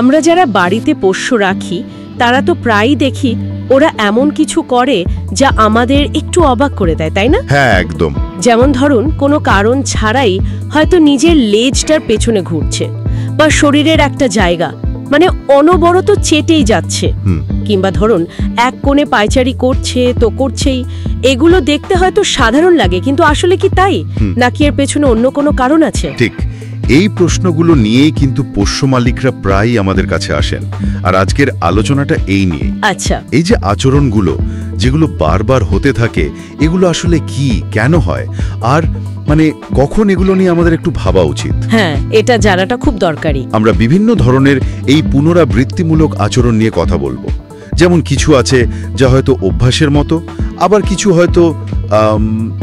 আমরা যারা বাড়িতে পোষ্য রাখি তারা তো প্রায়ই দেখি ওরা এমন কিছু করে যা আমাদের একটু অবাক করে দেয়, তাই না? হ্যাঁ, একদম। যেমন ধরুন কোনো কারণ ছাড়াই হয়তো নিজের লেজটার পেছনে ঘুরছে, বা শরীরের একটা জায়গা মানে অনবরত চেটেই যাচ্ছে, কিংবা ধরুন এক কোণে পায়চারি করছে তো করছেই। এগুলো দেখতে হয়তো সাধারণ লাগে, কিন্তু আসলে কি তাই, নাকি এর পেছনে অন্য কোনো কারণ আছে? ঠিক এই প্রশ্নগুলো নিয়েই কিন্তু পোষ্য মালিকরা প্রায়ই আমাদের কাছে আসেন, আর আজকের আলোচনাটা এই নিয়ে। আচ্ছা, এই যে আচরণগুলো যেগুলো বারবার হতে থাকে, এগুলো আসলে কি, কেন হয়, আর মানে কখন এগুলো নিয়ে আমাদের একটু ভাবা উচিত। হ্যাঁ, এটা জানাটা খুব দরকারি। আমরা বিভিন্ন ধরনের এই পুনরাবৃত্তিমূলক আচরণ নিয়ে কথা বলবো। যেমন কিছু আছে যা হয়তো অভ্যাসের মতো, আবার কিছু হয়তো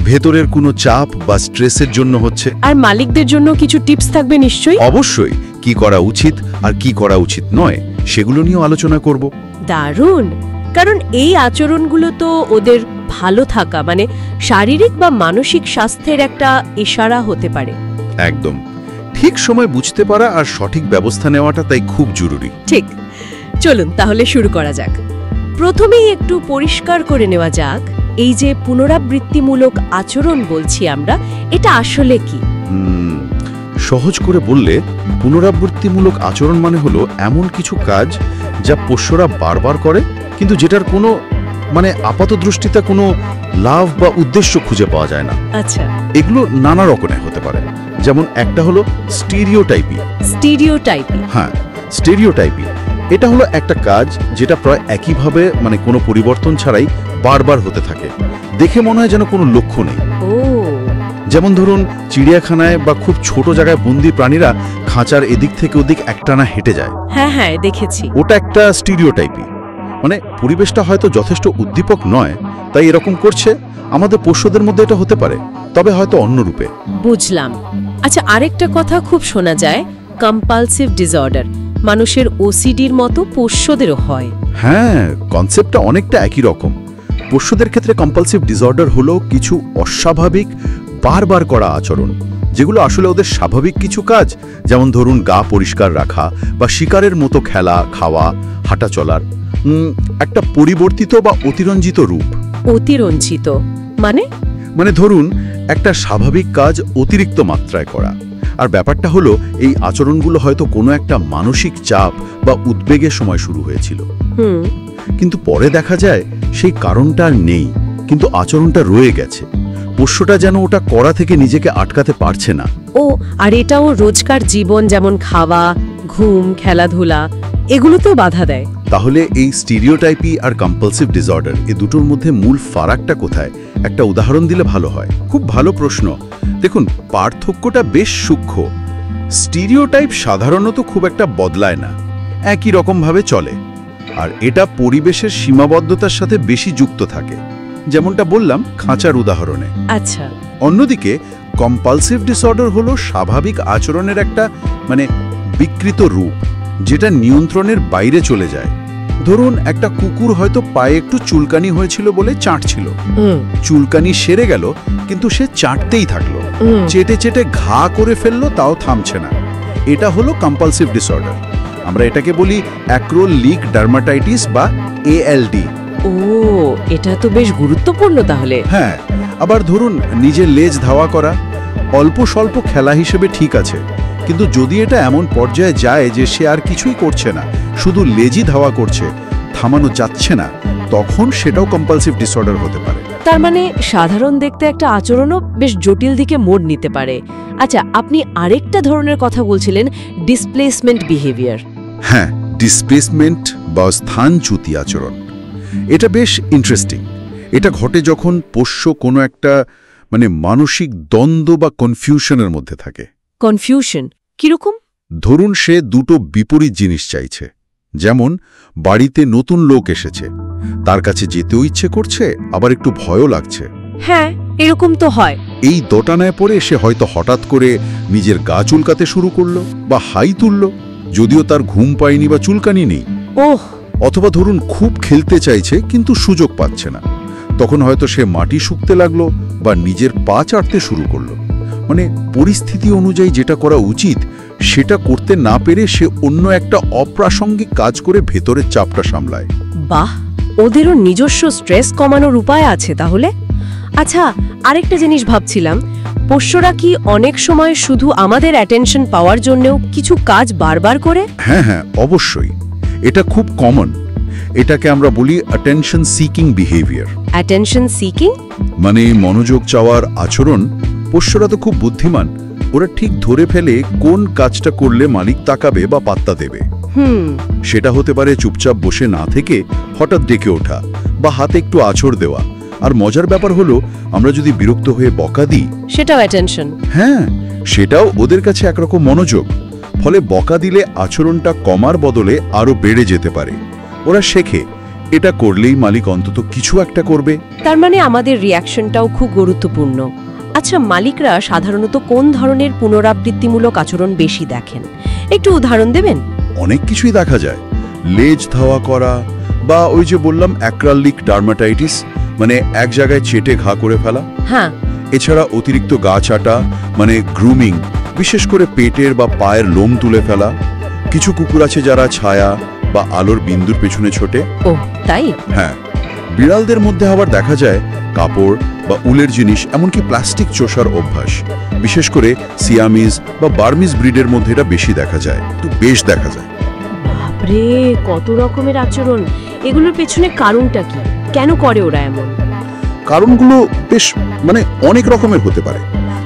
ভেতরের কোনো চাপ বা স্ট্রেসের জন্য হচ্ছে। আর মালিকদের জন্য কিছু টিপস থাকবে নিশ্চয়ই। অবশ্যই, কি করা উচিত আর কি করা উচিত নয় সেগুলো নিয়েও আলোচনা করব। দারুণ, কারণ এই আচরণগুলো তো ওদের ভালো থাকা মানে শারীরিক বা মানসিক স্বাস্থ্যের একটা ইশারা হতে পারে। একদম ঠিক সময় বুঝতে পারা আর সঠিক ব্যবস্থা নেওয়াটা তাই খুব জরুরি। ঠিক, চলুন তাহলে শুরু করা যাক। প্রথমেই একটু পরিষ্কার করে নেওয়া যাক, এই যে পুনরাবৃত্তিমূলক আচরণ বলছি আমরা, এটা আসলে কি? সহজ করে বললে পুনরাবৃত্তিমূলক আচরণ মানে হলো এমন কিছু কাজ যা পোষ্যরা বারবার করে, কিন্তু যেটার কোনো মানে আপাত দৃষ্টিতে কোনো লাভ বা উদ্দেশ্য খুঁজে পাওয়া যায় না। আচ্ছা, এগুলো নানা রকমের হতে পারে। যেমন একটা হলো স্টিরিওটাইপি। স্টিরিওটাইপি? হ্যাঁ, স্টিরিওটাইপি এটা হলো একটা কাজ যেটা প্রায় একইভাবে মানে কোনো পরিবর্তন ছাড়াই বারবার হতে থাকে, দেখে মনে হয় যেন কোনো লক্ষ্য নেই। ও, যেমন ধরুন চিড়িয়াখানায় বা খুব ছোট জায়গায় বন্দি প্রাণীরা খাঁচার এদিক থেকে ওদিক একটানা হেঁটে যায়। হ্যাঁ হ্যাঁ, দেখেছি। ওটা একটা স্টিরিওটাইপি। মানে পরিবেশটা হয়তো যথেষ্ট উদ্দীপক নয়, তাই এরকম করছে। আমাদের পোষ্যদের মধ্যে এটা হতে পারে, তবে হয়তো অন্য রূপে। বুঝলাম। আচ্ছা, আরেকটা কথা খুব শোনা যায়, কম্পালসিভ ডিসঅর্ডার। মানুষের ওসিডির মতো পোষ্যদেরও হয়। হ্যাঁ, কনসেপ্টটা অনেকটা একই রকম। পোষ্যদের ক্ষেত্রে কম্পালসিভ ডিসঅর্ডার হলো কিছু অস্বাভাবিক বারবার করা আচরণ, যেগুলো আসলে ওদের স্বাভাবিক কিছু কাজ, যেমন ধরুন গা পরিষ্কার রাখা বা শিকারের মতো খেলা, খাওয়া, হাঁটা চলার একটা পরিবর্তিত বা অতিরঞ্জিত রূপ। অতিরঞ্জিত মানে? মানে ধরুন একটা স্বাভাবিক কাজ অতিরিক্ত মাত্রায় করা। আর ব্যাপারটা হলো এই আচরণগুলো হয়তো কোনো একটা মানসিক চাপ বা উদ্বেগের সময় শুরু হয়েছিল, কিন্তু পরে দেখা যায় সেই কারণটা আর নেই, কিন্তু আচরণটা রয়ে গেছে। পোষ্যটা যেন ওটা করা থেকে নিজেকে আটকাতে পারছে না। ও, আর এটাও রোজকার জীবন, যেমন খাওয়া, ঘুম, খেলাধুলা, এগুলোতেও বাধা দেয়। তাহলে এই স্টিরিওটাইপি আর কম্পালসিভ ডিসঅর্ডার এ দুটোর মধ্যে মূল ফারাকটা কোথায়, একটা উদাহরণ দিলে ভালো হয়। খুব ভালো প্রশ্ন। দেখুন, পার্থক্যটা বেশ সূক্ষ্ম। স্টিরিওটাইপ সাধারণত খুব একটা বদলায় না, একই রকমভাবে চলে, আর এটা পরিবেশের সীমাবদ্ধতার সাথে বেশি যুক্ত থাকে, যেমনটা বললাম খাঁচার উদাহরণে। আচ্ছা। অন্যদিকে কম্পালসিভ ডিসঅর্ডার হলো স্বাভাবিক আচরণের একটা মানে বিকৃত রূপ, যেটা নিয়ন্ত্রণের বাইরে চলে যায়। ধরুন একটা কুকুর হয়তো পায়ে একটু চুলকানি হয়েছিল বলে চাটছিল, চুলকানি সেরে গেল, কিন্তু সে চাটতেই থাকলো, চেটে চেটে ঘা করে ফেললো, তাও থামছে না। এটা হলো কম্পালসিভ ডিসঅর্ডার। আমরা এটাকে বলি অ্যাক্রোলিক ডার্মাটাইটিস বা ALD। ও, এটা তো বেশ গুরুত্বপূর্ণ তাহলে। হ্যাঁ, আবার ধরুন নিজের লেজ ধাওয়া করা অল্প স্বল্প খেলা হিসেবে ঠিক আছে, কিন্তু যদি এটা এমন পর্যায়ে যায় যে সে আর কিছুই করছে না, শুধু লেজই ধাওয়া করছে, থামানো যাচ্ছে না, তখন সেটাও কম্পালসিভ ডিসঅর্ডার হতে পারে। তার মানে সাধারণ দেখতে একটা আচরণও বেশ জটিল দিকে মোড় নিতে পারে। আচ্ছা, আপনি আরেকটা ধরনের কথা বলছিলেন, ডিসপ্লেসমেন্ট বিহেভিয়ার। হ্যাঁ, ডিসপ্লেসমেন্ট বা স্থানচ্যুতি আচরণ, এটা বেশ ইন্টারেস্টিং। এটা ঘটে যখন পোষ্য কোনো একটা মানে মানসিক দ্বন্দ্ব বা কনফিউশনের মধ্যে থাকে। কনফিউশন কিরকম? ধরুন সে দুটো বিপরীত জিনিস চাইছে, যেমন বাড়িতে নতুন লোক এসেছে, তার কাছে যেতেও ইচ্ছে করছে, আবার একটু ভয়ও লাগছে। হ্যাঁ, এরকম তো হয়। এই দোটানায় পড়ে সে হয়তো হঠাৎ করে নিজের গা চুলকাতে শুরু করলো বা হাই তুলল, যদিও তার ঘুম পায়নি বা চুলকানি নেই। ওহ। অথবা ধরুন খুব খেলতে চাইছে কিন্তু সুযোগ পাচ্ছে না, তখন হয়তো সে মাটি শুকতে লাগলো বা নিজের পা চাটতে শুরু করলো। মানে পরিস্থিতি অনুযায়ী যেটা করা উচিত সেটা করতে না পেরে সে অন্য একটা অপ্রাসঙ্গিক কাজ করে ভেতরের চাপটা সামলায়। বাহ, ওদেরও নিজস্ব স্ট্রেস কমানোর উপায় আছে তাহলে। আচ্ছা, আরেকটা জিনিস ভাবছিলাম, পোষ্যরা কি অনেক সময় শুধু আমাদের অ্যাটেনশন পাওয়ার জন্যও কিছু কাজ বারবার করে? হ্যাঁ হ্যাঁ, অবশ্যই। এটা খুব কমন। এটাকে আমরা বলি attention seeking behaviour. Attention seeking মানে মনোযোগ চাওয়ার আচরণ। পোষ্যরা তো খুব বুদ্ধিমান, ওরা ঠিক ধরে ফেলে কোন কাজটা করলে মালিক তাকাবে বা পাত্তা দেবে। সেটা হতে পারে চুপচাপ বসে না থেকে হঠাৎ ডেকে ওঠা বা হাতে একটু আছড় দেওয়া। আর মজার ব্যাপার হলো, আমরা যদি বিরক্ত হয়ে বকা দিই, সেটাও অ্যাটেনশন। হ্যাঁ, সেটাও ওদের কাছে একরকম মনোযোগ। ফলে বকা দিলে আচরণটা কমার বদলে আরো বেড়ে যেতে পারে। ওরা শেখে এটা করলেই মালিক অন্তত কিছু একটা করবে। তার মানে আমাদের রিয়াকশনটাও খুব গুরুত্বপূর্ণ। আচ্ছা, মালিকরা সাধারণত কোন ধরনের পুনরাবৃত্তিমূলক আচরণ বেশি দেখেন? একটু উদাহরণ দেবেন? অনেক কিছুই দেখা যায়। লেজ ধাওয়া করা, বা ওই যে বললাম অ্যাক্রালিক ডার্মাটাইটিস, মানে এক জায়গায় চেটে ঘা করে ফেলা। হ্যাঁ। এছাড়া অতিরিক্ত গা চাটা, মানে গ্রুমিং, বিশেষ করে পেটের বা পায়ের লোম তুলে ফেলা। কিছু কুকুর আছে যারা ছায়া বা আলোর বিন্দুর পেছনে ছোটে। ও তাই? হ্যাঁ। বিড়ালদের মধ্যে আবার দেখা যায় কাপড় বা উলের জিনিস, এমনকি প্লাস্টিক চোষার অভ্যাস। বিশেষ করে সিয়ামিজ বা বার্মিজ ব্রিডের মধ্যে এটা বেশি দেখা যায়, বেশ দেখা যায়। বাপরে, কত রকমের আচরণ! এগুলোর পেছনে কারণটা কি? কেন করে ওরা এমন? কারণগুলো বেশ অনেক রকমের হতে পারে,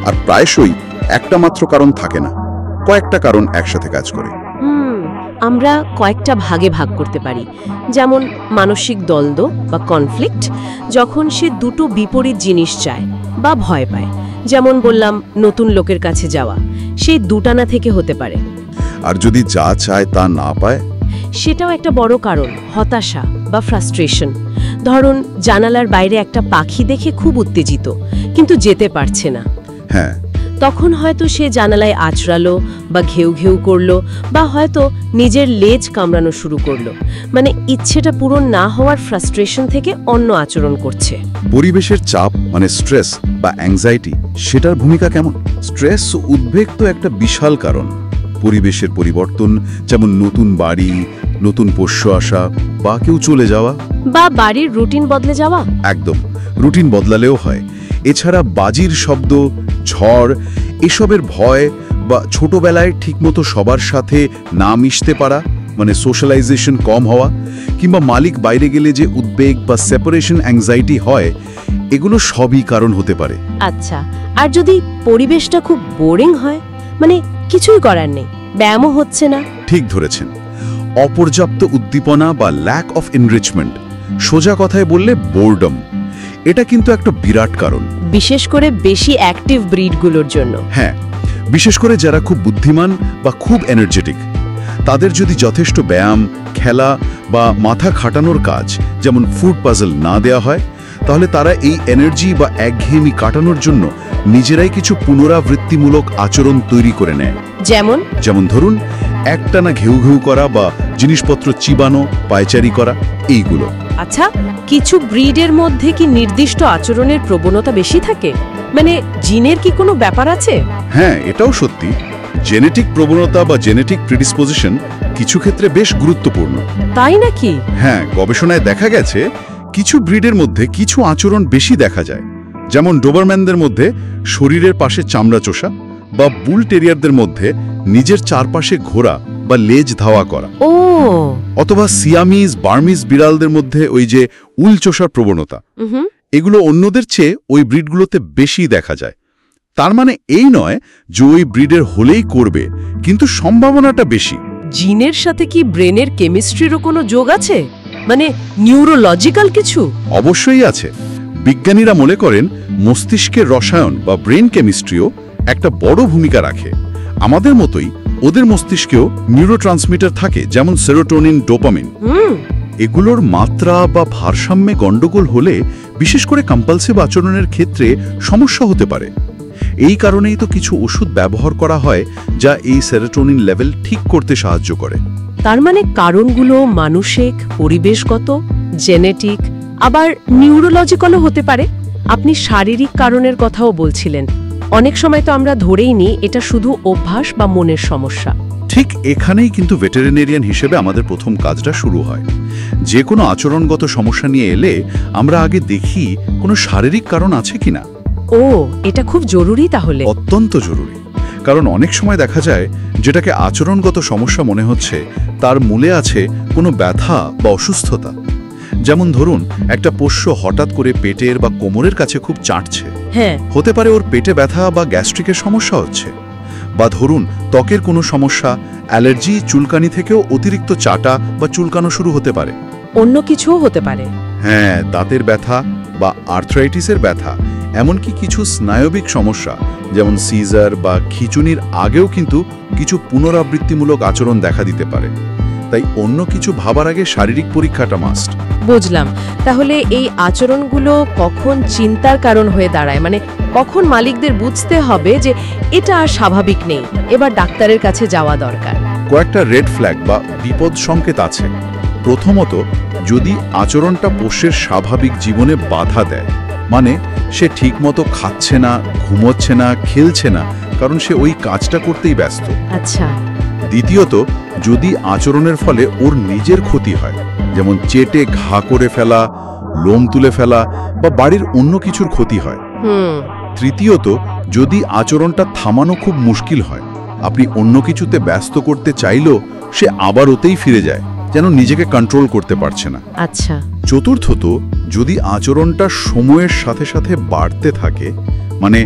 আর প্রায়শই একটা মাত্র কারণ থাকে না, কয়েকটা কারণ একসাথে কাজ করে। আমরা কয়েকটা ভাগে ভাগ করতে পারি। যেমন মানসিক দ্বন্দ্ব বা কনফ্লিক্ট, যখন সে দুটো বিপরীত জিনিস চায় বা ভয় পায়। যেমন বললাম, নতুন লোকের কাছে যাওয়া, সেই দুটানা থেকে হতে পারে। আর যদি যা চায় তা না পায়, সেটাও একটা বড় কারণ, হতাশা বা ফ্রাস্ট্রেশন। ধরুন, জানালার বাইরে একটা পাখি দেখে খুব উত্তেজিত, কিন্তু যেতে পারছে না। হ্যাঁ, তখন হয়তো সে জানালায় আঁচড়ালো বা ঘেউ ঘেউ করলো, বা হয়তো নিজের লেজ কামড়ানো শুরু করলো। মানে ইচ্ছেটা পূরণ না হওয়ার ফ্রাস্ট্রেশন থেকে অন্য আচরণ করছে। পরিবেশের চাপ, মানে স্ট্রেস বা অ্যাংজাইটি, সেটার ভূমিকা কেমন? স্ট্রেস উদ্বেগ তো একটা বিশাল কারণ। পরিবেশের পরিবর্তন, যেমন নতুন বাড়ি, নতুন পোষ্য আসা, বা কেউ চলে যাওয়া, বা বাড়ির রুটিন বদলে যাওয়া। একদম, রুটিন বদলালেও হয়। এছাড়া বাজির শব্দ, ঝড়, এসবের ভয়, বা ছোটবেলায় ঠিকমতো সবার সাথে না মিশতে পারা, মানে সোশ্যালাইজেশন কম হওয়া, কিংবা মালিক বাইরে গেলে যে উদ্বেগ বা সেপারেশন অ্যাংজাইটি হয়, এগুলো সবই কারণ হতে পারে। আচ্ছা, আর যদি পরিবেশটা খুব বোরিং হয়, মানে কিছুই করার নেই, ব্যায়ামও হচ্ছে না? ঠিক ধরেছেন, অপর্যাপ্ত উদ্দীপনা বা ল্যাক অফ এনরিচমেন্ট, সোজা কথায় বললে বোরডম, এটা কিন্তু একটা বিরাট কারণ। বিশেষ করে বেশি অ্যাক্টিভ ব্রিডগুলোর জন্য। হ্যাঁ, বিশেষ করে যারা খুব বুদ্ধিমান বা খুব এনার্জেটিক, তাদের যদি যথেষ্ট ব্যায়াম, খেলা বা মাথা খাটানোর কাজ, যেমন ফুড পাজল না দেওয়া হয়, তাহলে তারা এই এনার্জি বা একঘেয়েমি কাটানোর জন্য নিজেরাই কিছু পুনরাবৃত্তিমূলক আচরণ তৈরি করে নেয়। যেমন ধরুন, একটানা ঘেউ ঘেউ করা বা জিনিসপত্র চিবানো, পায়চারি করা, এইগুলো। আচ্ছা, কিছু ব্রিডের মধ্যে কি নির্দিষ্ট আচরণের প্রবণতা বেশি থাকে? মানে জিনের কি কোনো ব্যাপার আছে? হ্যাঁ, এটাও সত্যি। জেনেটিক প্রবণতা বা জেনেটিক প্রিডিসপোজিশন কিছু ক্ষেত্রে বেশ গুরুত্বপূর্ণ। তাই নাকি? হ্যাঁ, গবেষণায় দেখা গেছে কিছু ব্রিডের মধ্যে কিছু আচরণ বেশি দেখা যায়। যেমন ডোবারম্যানদের মধ্যে শরীরের পাশে চামড়া চোষা, বা বুল টেরিয়ারদের মধ্যে নিজের চারপাশে ঘোরা বা লেজ ধাওয়া করা। অথবা সিয়ামিজ, বার্মিজ বিড়ালদের মধ্যে ওই যে উল চোষার প্রবণতা, এগুলো অন্যদের চেয়ে ওই ব্রিডগুলোতে বেশি দেখা যায়। তার মানে এই নয় যে ওই ব্রিডের হলেই করবে, কিন্তু সম্ভাবনাটা বেশি। জিনের সাথে কি ব্রেনের কেমিস্ট্রিরও কোনো যোগ আছে? মানে নিউরোলজিক্যাল কিছু? অবশ্যই আছে। বিজ্ঞানীরা মনে করেন মস্তিষ্কের রসায়ন বা ব্রেন কেমিস্ট্রিও একটা বড় ভূমিকা রাখে। আমাদের মতোই ওদের মস্তিষ্কেও নিউরোট্রান্সমিটার থাকে, যেমন সেরোটোনিন, ডোপামিন। এগুলোর মাত্রা বা ভারসাম্যে গন্ডগোল হলে, বিশেষ করে কম্পালসিভ আচরণের ক্ষেত্রে সমস্যা হতে পারে। এই কারণেই তো কিছু ওষুধ ব্যবহার করা হয় যা এই সেরোটোনিন লেভেল ঠিক করতে সাহায্য করে। তার মানে কারণগুলো মানসিক, পরিবেশগত, জেনেটিক, আবার নিউরোলজিক্যালও হতে পারে। আপনি শারীরিক কারণের কথাও বলছিলেন, অনেক সময় তো আমরা ধরেই নিই এটা শুধু অভ্যাস বা মনের সমস্যা। ঠিক এখানেই কিন্তু ভেটেরিনেরিয়ান হিসেবে আমাদের প্রথম কাজটা শুরু হয়। যে কোনো আচরণগত সমস্যা নিয়ে এলে আমরা আগে দেখি কোনো শারীরিক কারণ আছে কিনা। ও, এটা খুব জরুরি তাহলে। অত্যন্ত জরুরি, কারণ অনেক সময় দেখা যায় যেটাকে আচরণগত সমস্যা মনে হচ্ছে তার মূলে আছে কোনো ব্যথা বা অসুস্থতা। যেমন ধরুন, একটা পোষ্য হঠাৎ করে পেটের বা কোমরের কাছে খুব চাটছে। হ্যাঁ, হতে পারে ওর পেটে ব্যথা বা গ্যাস্ট্রিকের সমস্যা হচ্ছে। বা ধরুন ত্বকের কোনো সমস্যা, অ্যালার্জি, চুলকানি থেকেও অতিরিক্ত চাটা বা চুলকানো শুরু হতে পারে। অন্য কিছুও হতে পারে। হ্যাঁ, দাঁতের ব্যথা বা আর্থ্রাইটিসের ব্যথা, এমনকি কিছু স্নায়বিক সমস্যা যেমন সিজার বা খিঁচুনির আগেও কিন্তু কিছু পুনরাবৃত্তিমূলক আচরণ দেখা দিতে পারে। তাই অন্য কিছু ভাবার আগে শারীরিক পরীক্ষাটা মাস্ট। বুঝলাম। তাহলে এই আচরণগুলো কখন চিন্তার কারণ হয়ে দাঁড়ায়, মানে কখন মালিকদের বুঝতে হবে যে এটা আর স্বাভাবিক নেই, এবার ডাক্তারের কাছে যাওয়া দরকার? কয়েকটা রেড ফ্ল্যাগ বা বিপদ সংকেত আছে। প্রথমত, যদি আচরণটা পোষ্যের স্বাভাবিক জীবনে বাধা দেয়, মানে সে ঠিকমতো খাচ্ছে না, ঘুমোচ্ছে না, খেলছে না, কারণ সে ওই কাজটা করতেই ব্যস্ত। আচ্ছা। দ্বিতীয়ত, যদি আচরণের ফলে ওর নিজের ক্ষতি হয়, যেমন চেটে ঘা করে ফেলা, লোম তুলে ফেলা বা বাড়ির অন্য কিছুর ক্ষতি হয়। তৃতীয়ত, যদি আচরণটা থামানো খুব মুশকিল হয়, আপনি অন্য কিছুতে ব্যস্ত করতে চাইলেও সে আবার ওতেই ফিরে যায়, যেন নিজেকে কন্ট্রোল করতে পারছে না। আচ্ছা। চতুর্থত, যদি আচরণটা সময়ের সাথে সাথে বাড়তে থাকে, মানে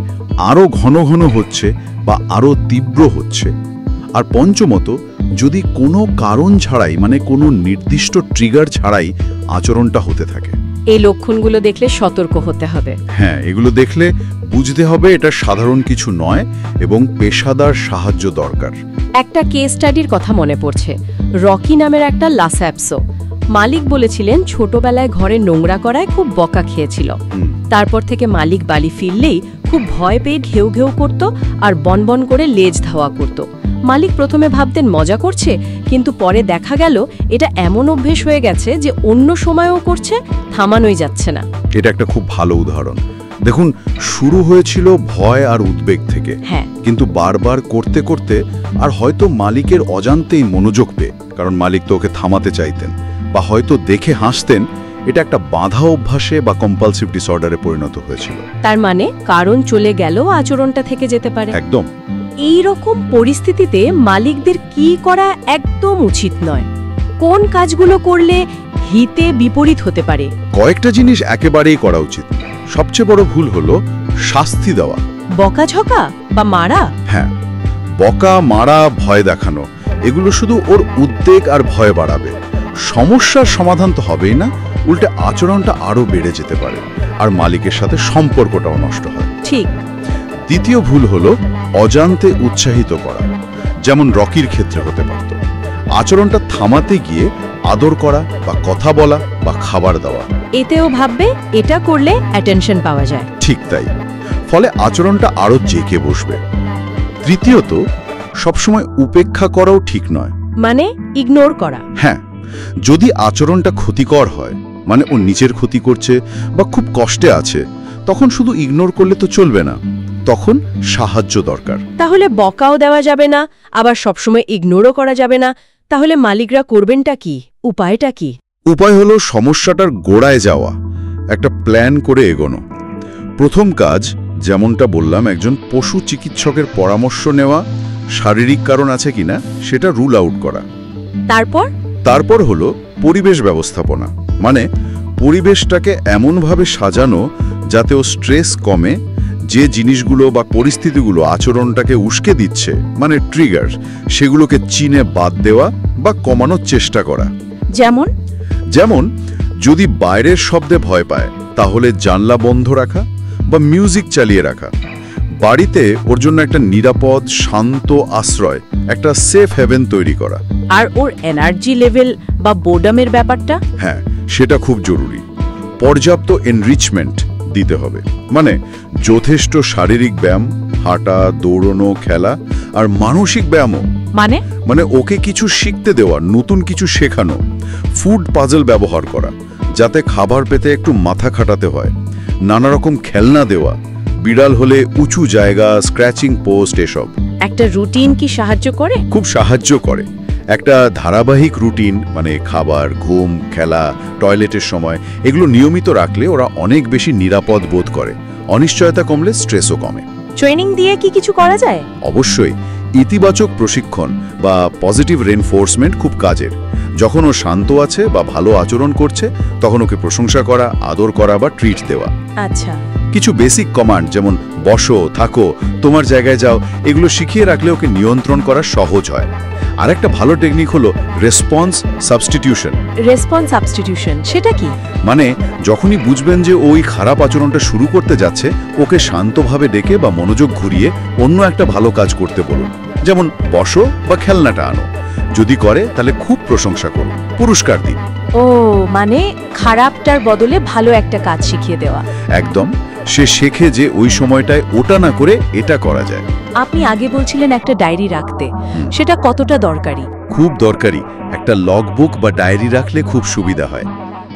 আরও ঘন ঘন হচ্ছে বা আরও তীব্র হচ্ছে। আর পঞ্চমত, যদি কোনো কারণ ছাড়াই, মানে কোনো নির্দিষ্ট ট্রিগার ছাড়াই আচরণটা হতে থাকে। এই লক্ষণগুলো দেখলে সতর্ক হতে হবে। হ্যাঁ, এগুলো দেখলে বুঝতে হবে এটা সাধারণ কিছু নয় এবং পেশাদার সাহায্য দরকার। একটা কেস স্টাডির কথা মনে পড়ছে। রকি নামের একটা লাসাপসো। মালিক বলেছিলেন ছোটবেলায় ঘরে নোংরা করায় খুব বকা খেয়েছিল। তারপর থেকে মালিক বাড়ি ফিরলেই খুব ভয় পেয়ে ঘেউ ঘেউ করত আর বনবন করে লেজ ধাওয়া করত। মালিক প্রথমে ভাবতেন মজা করছে, কিন্তু পরে দেখা গেল এটা এমন অভ্যেস হয়ে গেছে যে অন্য সময়ও করছে, থামানোই যাচ্ছে না। এটা একটা খুব ভালো উদাহরণ। দেখুন, শুরু হয়েছিল ভয় আর উদ্বেগ থেকে। হ্যাঁ, কিন্তু বারবার করতে করতে আর হয়তো মালিকের অজান্তেই মনোযোগ পেয়ে, কারণ মালিক তো ওকে থামাতে চাইতেন, বা হয়তো দেখে হাসতেন, এটা একটা বাঁধা অভ্যাসে বা কম্পালসিভ ডিসঅর্ডারে পরিণত হয়েছিল। তার মানে কারণ চলে গেলেও আচরণটা থেকে যেতে পারে। একদম। এই রকম পরিস্থিতিতে মালিকদের কি করা একদম উচিত নয়? কোন কাজগুলো করলে হিতে বিপরীত হতে পারে? কয়েকটা জিনিস একেবারেই করা উচিত। সবচেয়ে বড় ভুল হলো শাস্তি দেওয়া। বকাঝকা বা মারা? হ্যাঁ, বকা, মারা, ভয় দেখানো, এগুলো শুধু ওর উদ্বেগ আর ভয় বাড়াবে। সমস্যার সমাধান তো হবেই না, উল্টে আচরণটা আরো বেড়ে যেতে পারে আর মালিকের সাথে সম্পর্কটাও নষ্ট হয়। ঠিক। দ্বিতীয় ভুল হলো অজান্তে উৎসাহিত করা, যেমন রকির ক্ষেত্রে হতে পারত। আচরণটা থামাতে গিয়ে আদর করা বা কথা বলা বা খাবার দেওয়া, এতেও ভাববে এটা করলে অ্যাটেনশন পাওয়া যায়। ঠিক তাই। ফলে আচরণটা আরো জেঁকে বসবে। তৃতীয়ত, সবসময় উপেক্ষা করাও ঠিক নয়, মানে ইগনোর করা। হ্যাঁ, যদি আচরণটা ক্ষতিকর হয়, মানে ও নিজের ক্ষতি করছে বা খুব কষ্টে আছে, তখন শুধু ইগনোর করলে তো চলবে না, তখন সাহায্য দরকার। তাহলে বকাও দেওয়া যাবে না, আবার সবসময় ইগনোরও করা যাবে না। তাহলে মালিকরা করবেনটা কি? উপায়টা কি? উপায় হলো সমস্যাটার গোড়ায় যাওয়া, একটা প্ল্যান করে এগোনো। প্রথম কাজ, যেমনটা বললাম, একজন পশু চিকিৎসকের পরামর্শ নেওয়া, শারীরিক কারণ আছে কিনা সেটা রুল আউট করা। তারপর হলো পরিবেশ ব্যবস্থাপনা, মানে পরিবেশটাকে এমনভাবে সাজানো যাতে ও স্ট্রেস কমে, যে জিনিসগুলো বা পরিস্থিতিগুলো আচরণটাকে উস্কে দিচ্ছে, মানে ট্রিগার, সেগুলোকে চিনে বাদ দেওয়া বা কমানোর চেষ্টা করা। যেমন যদি বাইরের শব্দে ভয় পায়, তাহলে জানলা বন্ধ রাখা বা মিউজিক চালিয়ে রাখা। বাড়িতে ওর জন্য একটা নিরাপদ, শান্ত আশ্রয়, একটা সেফ হেভেন তৈরি করা। আর ওর এনার্জি লেভেল বা বোর্ডামের ব্যাপারটা? হ্যাঁ, সেটা খুব জরুরি। পর্যাপ্ত এনরিচমেন্ট দিতে হবে, মানে যথেষ্ট শারীরিক ব্যায়াম, হাঁটা, দৌড়ানো, খেলা, আর মানসিক ব্যায়ামও। মানে ওকে কিছু শিখতে দেওয়া, নতুন কিছু শেখানো। ফুড পাজল ব্যবহার করা, যাতে খাবার পেতে একটু মাথা খাটাতে হয়। নানা রকম খেলনা দেওয়া, বিড়াল হলে উঁচু জায়গা, স্ক্র্যাচিং পোস্ট, এসব। একটা রুটিন কি সাহায্য করে? খুব সাহায্য করে। একটা ধারাবাহিক রুটিন, মানে খাবার, ঘুম, খেলা, টয়লেটের সময়, এগুলো নিয়মিত রাখলে ওরা অনেক বেশি নিরাপদ বোধ করে। অনিশ্চয়তা কমলে স্ট্রেসও কমে। ট্রেনিং দিয়ে কি কিছু করা যায়? অবশ্যই। ইতিবাচক প্রশিক্ষণ বা পজিটিভ রেনফোর্সমেন্ট খুব কাজের। যখন ও শান্ত আছে বা ভালো আচরণ করছে, তখন ওকে প্রশংসা করা, আদর করা বা ট্রিট দেওয়া। আচ্ছা। কিছু বেসিক কমান্ড যেমন বসো, থাকো, তোমার জায়গায় যাও, এগুলো শিখিয়ে রাখলে ওকে নিয়ন্ত্রণ করা সহজ হয়। আর একটা ভালো টেকনিক হলো রেসপন্স সাবস্টিটিউশন। রেসপন্স সাবস্টিটিউশন সেটা কি? মানে যখনই বুঝবেন যে ওই খারাপ আচরণটা শুরু করতে যাচ্ছে, ওকে শান্তভাবে ডেকে বা মনোযোগ ঘুরিয়ে অন্য একটা ভালো কাজ করতে বলুন। যেমন বসো বা খেলনাটা আনো। যদি করে তাহলে খুব প্রশংসা করুন, পুরস্কার দিন। ও, মানে খারাপটার বদলে ভালো একটা কাজ শিখিয়ে দেওয়া। একদম। সে শেখে যে ওই সময়টায় ওটা না করে এটা করা যায়। আপনি আগে বলছিলেন একটা ডায়েরি রাখতে, সেটা কতটা দরকারি? খুব দরকারি। একটা লগবুক বা ডায়েরি রাখলে খুব সুবিধা হয়।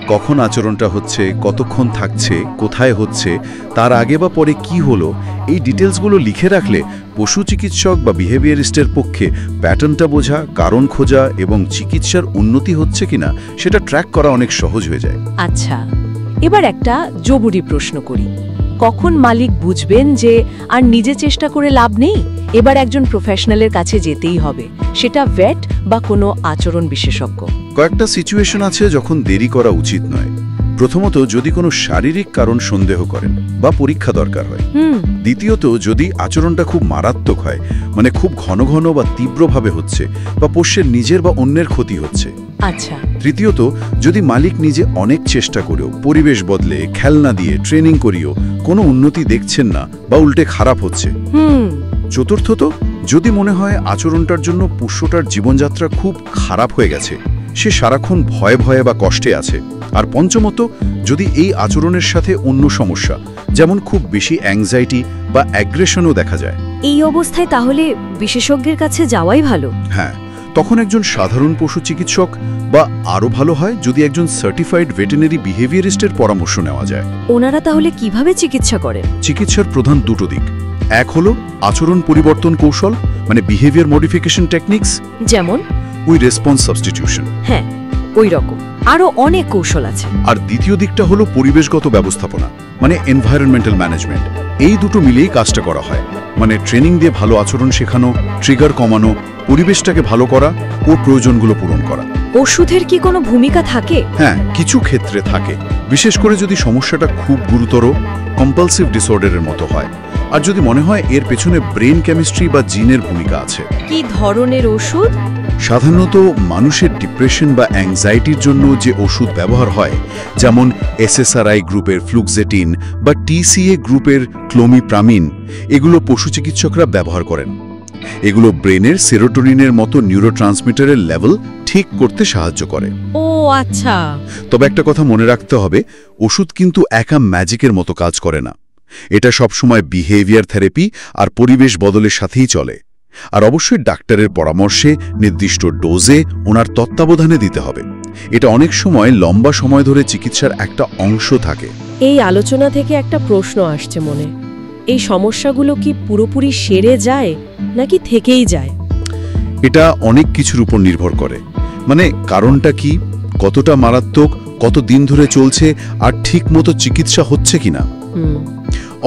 কখন আচরণটা হচ্ছে, কতক্ষণ থাকছে, কোথায় হচ্ছে, তার আগে বা পরে কি হলো, এই ডিটেলসগুলো লিখে রাখলে পশু চিকিৎসক বা বিহেভিয়ারিস্টের পক্ষে প্যাটার্নটা বোঝা, কারণ খোঁজা এবং চিকিৎসার উন্নতি হচ্ছে কিনা সেটা ট্র্যাক করা অনেক সহজ হয়ে যায়। আচ্ছা, এবার একটা জরুরি প্রশ্ন করি। কখন মালিক বুঝবেন যে আর নিজে চেষ্টা করে লাভ নেই, এবার একজন প্রফেশনালের কাছে যেতেই হবে, সেটা ভেট বা কোনো আচরণ বিশেষজ্ঞ? কয়েকটা সিচুয়েশন আছে যখন দেরি করা উচিত নয়। প্রথমত, যদি কোনো শারীরিক কারণ সন্দেহ করেন বা পরীক্ষা দরকার হয়। দ্বিতীয়ত, যদি আচরণটা খুব মারাত্মক হয়, মানে খুব ঘন ঘন বা তীব্রভাবে হচ্ছে বা পোষ্যের নিজের বা অন্যের ক্ষতি হচ্ছে। আচ্ছা। তৃতীয়ত, যদি মালিক নিজে অনেক চেষ্টা করেও, পরিবেশ বদলে, খেলনা দিয়ে, ট্রেনিং করিও কোনো উন্নতি দেখছেন না বা উল্টে খারাপ হচ্ছে। চতুর্থত, যদি মনে হয় আচরণটার জন্য পোষ্যটার জীবনযাত্রা খুব খারাপ হয়ে গেছে, সে সারাক্ষণ ভয়ে ভয়ে বা কষ্টে আছে। আর পঞ্চমত, যদি এই আচরণের সাথে অন্য সমস্যা, যেমন খুব বেশি অ্যাংজাইটি বা অ্যাগ্রেশনও দেখা যায়। এই অবস্থায় তাহলে বিশেষজ্ঞের কাছে যাওয়াই ভালো? হ্যাঁ, তখন একজন সাধারণ পশু চিকিৎসক বা আরও ভালো হয় যদি একজন সার্টিফাইড ভেটেরিনারি বিহেভিয়ারিস্টের পরামর্শ নেওয়া যায়। ওনারা তাহলে কিভাবে চিকিৎসা করেন? চিকিৎসার প্রধান দুটো দিক। এক হলো আচরণ পরিবর্তন কৌশল, মানে বিহেভিয়ার মডিফিকেশন টেকনিক্স। যেমন ওই রেসপন্স সাবস্টিটিউশন। হ্যাঁ, ওই রকম আরও অনেক কৌশল আছে। আর দ্বিতীয় দিকটা হলো পরিবেশগত ব্যবস্থাপনা, মানে এনভায়রনমেন্টাল ম্যানেজমেন্ট। এই দুটো মিলেই কাজটা করা হয়। মানে ট্রেনিং দিয়ে ভালো আচরণ শেখানো, ট্রিগার কমানো, পরিবেশটাকে ভালো করা ও প্রয়োজনগুলো পূরণ করা। ওষুধের কি কোনো ভূমিকা থাকে? হ্যাঁ, কিছু ক্ষেত্রে থাকে, বিশেষ করে যদি সমস্যাটা খুব গুরুতর, কম্পালসিভ ডিসঅর্ডারের মতো হয়, আর যদি মনে হয় এর পেছনে ব্রেন কেমিস্ট্রি বা জিনের ভূমিকা আছে। কি ধরনের ওষুধ? সাধারণত মানুষের ডিপ্রেশন বা অ্যাংজাইটির জন্য যে ওষুধ ব্যবহার হয়, যেমন এসএসআরআই গ্রুপের ফ্লুক্সেটিন বা টিসিএ গ্রুপের ক্লোমিপ্রামিন, এগুলো পশু চিকিৎসকরা ব্যবহার করেন। এগুলো ব্রেনের সেরোটোনিনের মতো নিউরোট্রান্সমিটারের লেভেল ঠিক করতে সাহায্য করে। ও আচ্ছা। তবে একটা কথা মনে রাখতে হবে, ওষুধ কিন্তু একা ম্যাজিকের মতো কাজ করে না। এটা সবসময় বিহেভিয়ার থেরাপি আর পরিবেশ বদলের সাথেই চলে। আর অবশ্যই ডাক্তারের পরামর্শে, নির্দিষ্ট ডোজে, ওনার তত্ত্বাবধানে দিতে হবে। এটা অনেক সময় লম্বা সময় ধরে চিকিৎসার একটা অংশ থাকে। এই আলোচনা থেকে একটা প্রশ্ন আসছে মনে, এই সমস্যাগুলো কি পুরোপুরি সেরে যায় নাকি থেকেই যায়? এটা অনেক কিছুর উপর নির্ভর করে। মানে কারণটা কি, কতটা মারাত্মক, কত দিন ধরে চলছে, আর ঠিক মতো চিকিৎসা হচ্ছে কিনা।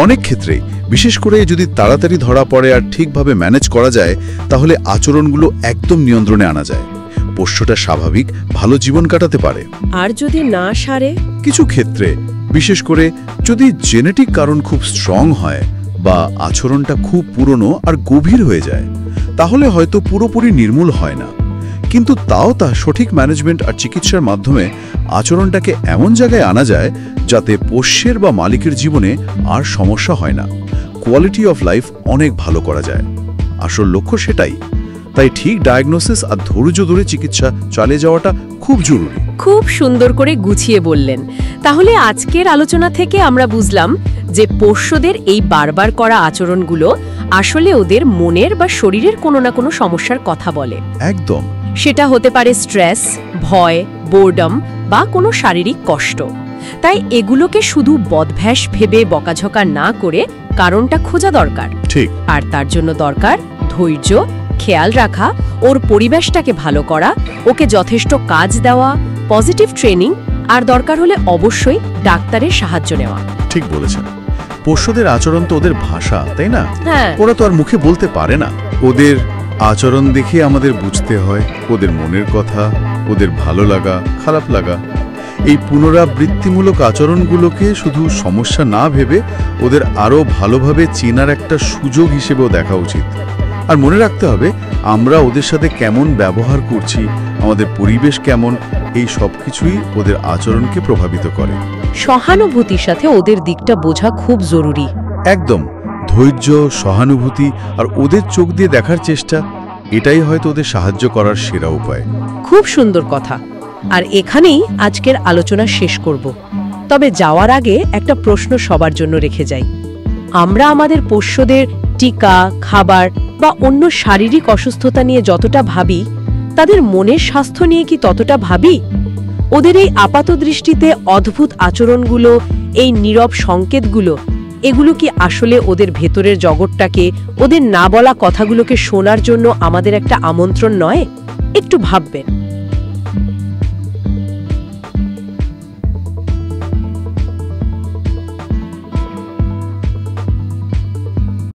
অনেক ক্ষেত্রে, বিশেষ করে যদি তাড়াতাড়ি ধরা পড়ে আর ঠিকভাবে ম্যানেজ করা যায়, তাহলে আচরণগুলো একদম নিয়ন্ত্রণে আনা যায়। পোষ্যটা স্বাভাবিক, ভালো জীবন কাটাতে পারে। আর যদি না সারে? কিছু ক্ষেত্রে, বিশেষ করে যদি জেনেটিক কারণ খুব স্ট্রং হয় বা আচরণটা খুব পুরনো আর গভীর হয়ে যায়, তাহলে হয়তো পুরোপুরি নির্মূল হয় না। কিন্তু তাও তা সঠিক ম্যানেজমেন্ট আর চিকিৎসার মাধ্যমে আচরণটাকে এমন জায়গায় আনা যায় যাতে পোষ্যের বা মালিকের জীবনে আর সমস্যা হয় না। কোয়ালিটি অফ লাইফ অনেক ভালো করা যায়। আসল লক্ষ্য সেটাই। তাই ঠিক ডায়াগনোসিস আর ধৈর্য ধরে চিকিৎসা চালিয়ে যাওয়াটা খুব জরুরি। খুব সুন্দর করে গুছিয়ে বললেন। তাহলে আজকের আলোচনা থেকে আমরা বুঝলাম যে পোষ্যদের এই বারবার করা আচরণগুলো আসলে ওদের মনের বা শরীরের কোনো না কোনো সমস্যার কথা বলে। একদম। সেটা হতে পারে স্ট্রেস, ভয়, বোরডম বা কোনো শারীরিক কষ্ট। তাই এগুলোকে শুধু বদভ্যাস ভেবে বকাঝকা না করে কারণটা খোঁজা দরকার। ঠিক। আর তার জন্য দরকার ধৈর্য, খেয়াল রাখা, ওর পরিবেশটাকে ভালো করা, ওকে যথেষ্ট কাজ দেওয়া, পজিটিভ ট্রেনিং, আর দরকার হলে অবশ্যই ডাক্তারের সাহায্য নেওয়া। ঠিক বলেছেন। পোষ্যদের আচরণ তো ওদের ভাষা, তাই না? হ্যাঁ। ওরা তো আর মুখে বলতে পারে না। ওদের আচরণ দেখে আমাদের বুঝতে হয় ওদের মনের কথা, ওদের ভালো লাগা, খারাপ লাগা। এই পুনরাবৃত্তিমূলক আচরণগুলোকে শুধু সমস্যা না ভেবে ওদের আরও ভালোভাবে চেনার একটা সুযোগ হিসেবেও দেখা উচিত। আর মনে রাখতে হবে আমরা ওদের সাথে কেমন ব্যবহার করছি, আমাদের পরিবেশ কেমন, এই সব কিছুই ওদের আচরণকে প্রভাবিত করে। সহানুভূতির সাথে ওদের দিকটা বোঝা খুব জরুরি। একদম। ধৈর্য, সহানুভূতি আর ওদের চোখ দিয়ে দেখার চেষ্টা, এটাই হয়তো ওদের সাহায্য করার সেরা উপায়। খুব সুন্দর কথা। আর এখানেই আজকের আলোচনা শেষ করব। তবে যাওয়ার আগে একটা প্রশ্ন সবার জন্য রেখে যাই। আমরা আমাদের পোষ্যদের টিকা, খাবার বা অন্য শারীরিক অসুস্থতা নিয়ে যতটা ভাবি, তাদের মনের স্বাস্থ্য নিয়ে কি ততটা ভাবি? ওদের এই আপাতদৃষ্টিতে অদ্ভুত আচরণগুলো, এই নীরব সংকেতগুলো, এগুলো কি আসলে ওদের ভেতরের জগৎটাকে, ওদের না বলা কথাগুলোকে শোনার জন্য আমাদের একটা আমন্ত্রণ নয়? একটু ভাববেন।